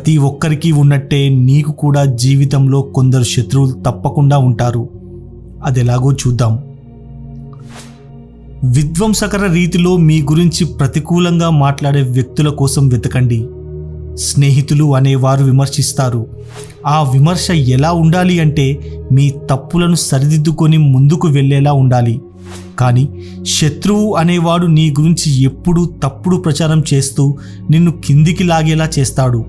ప్రతి ఒక్కరికి ఉన్నట్టే నీకు కూడా జీవితంలో కొందరు శత్రువులు తప్పకుండా ఉంటారు. అదెలాగో చూద్దాం. విధ్వంసకర రీతిలో మీ గురించి ప్రతికూలంగా మాట్లాడే వ్యక్తుల కోసం వెతకండి. స్నేహితులు అనేవారు విమర్శిస్తారు. ఆ విమర్శ ఎలా ఉండాలి అంటే మీ తప్పులను సరిదిద్దుకొని ముందుకు వెళ్ళేలా ఉండాలి. కానీ శత్రువు అనేవాడు నీ గురించి ఎప్పుడూ తప్పుడు ప్రచారం చేస్తూ నిన్ను కిందికి లాగేలా చేస్తాడు.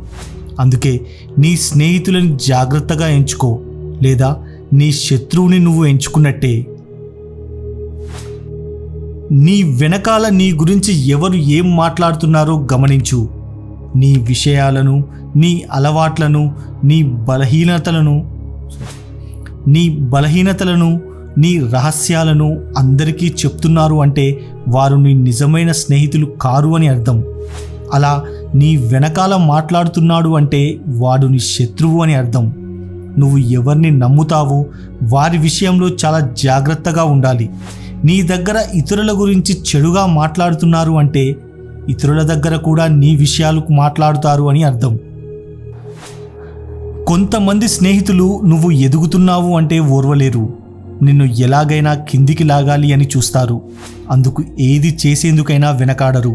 అందుకే నీ స్నేహితులను జాగ్రత్తగా ఎంచుకో, లేదా నీ శత్రువుని నువ్వు ఎంచుకున్నట్టే. నీ వెనకాల నీ గురించి ఎవరు ఏం మాట్లాడుతున్నారో గమనించు. నీ విషయాలను, నీ అలవాట్లను, నీ బలహీనతలను, నీ రహస్యాలను అందరికీ చెప్తున్నారు అంటే వారు నీ నిజమైన స్నేహితులు కారు అని అర్థం. అలా నీ వెనకాల మాట్లాడుతున్నాడు అంటే వాడు నీ శత్రువు అని అర్థం. నువ్వు ఎవరిని నమ్ముతావో వారి విషయంలో చాలా జాగ్రత్తగా ఉండాలి. నీ దగ్గర ఇతరుల గురించి చెడుగా మాట్లాడుతున్నారు అంటే ఇతరుల దగ్గర కూడా నీ విషయాలు మాట్లాడుతారు అని అర్థం. కొంతమంది స్నేహితులు నువ్వు ఎదుగుతున్నావు అంటే ఓర్వలేరు. నిన్ను ఎలాగైనా కిందికి లాగాలి అని చూస్తారు. అందుకు ఏది చేసేందుకైనా వెనకాడరు.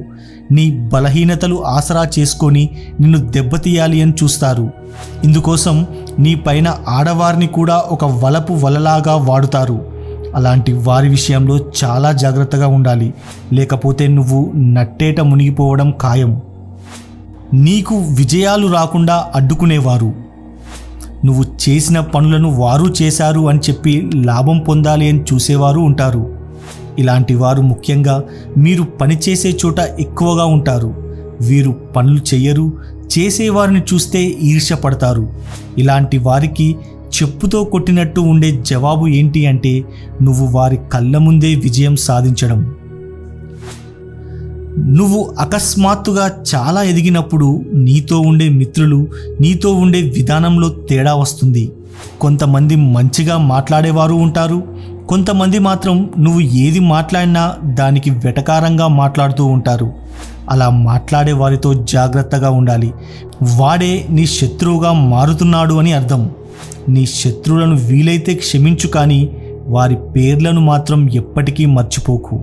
నీ బలహీనతలు ఆసరా చేసుకొని నిన్ను దెబ్బతీయాలి అని చూస్తారు. ఇందుకోసం నీ పైన ఆడవారిని కూడా ఒక వలలాగా వాడుతారు. అలాంటి వారి విషయంలో చాలా జాగ్రత్తగా ఉండాలి. లేకపోతే నువ్వు నట్టేట మునిగిపోవడం ఖాయం. నీకు విజయాలు రాకుండా అడ్డుకునేవారు, నువ్వు చేసిన పనులను వారు చేశారు అని చెప్పి లాభం పొందాలి అని చూసేవారు ఉంటారు. ఇలాంటి వారు ముఖ్యంగా మీరు పనిచేసే చోట ఎక్కువగా ఉంటారు. వీరు పనులు చెయ్యరు, చేసేవారిని చూస్తే ఈర్ష్యపడతారు. ఇలాంటి వారికి చెప్పుతో కొట్టినట్టు ఉండే జవాబు ఏంటి అంటే నువ్వు వారి కళ్ళ ముందే విజయం సాధించడం. నువ్వు అకస్మాత్తుగా చాలా ఎదిగినప్పుడు నీతో ఉండే మిత్రులు, నీతో ఉండే విధానంలో తేడా వస్తుంది. కొంతమంది మంచిగా మాట్లాడేవారు ఉంటారు. కొంతమంది మాత్రం నువ్వు ఏది మాట్లాడినా దానికి వెటకారంగా మాట్లాడుతూ ఉంటారు. అలా మాట్లాడే వారితో జాగ్రత్తగా ఉండాలి. వాడే నీ శత్రువుగా మారుతున్నాడు అని అర్థం. నీ శత్రువులను వీలైతే క్షమించు, కానీ వారి పేర్లను మాత్రం ఎప్పటికీ మర్చిపోకు.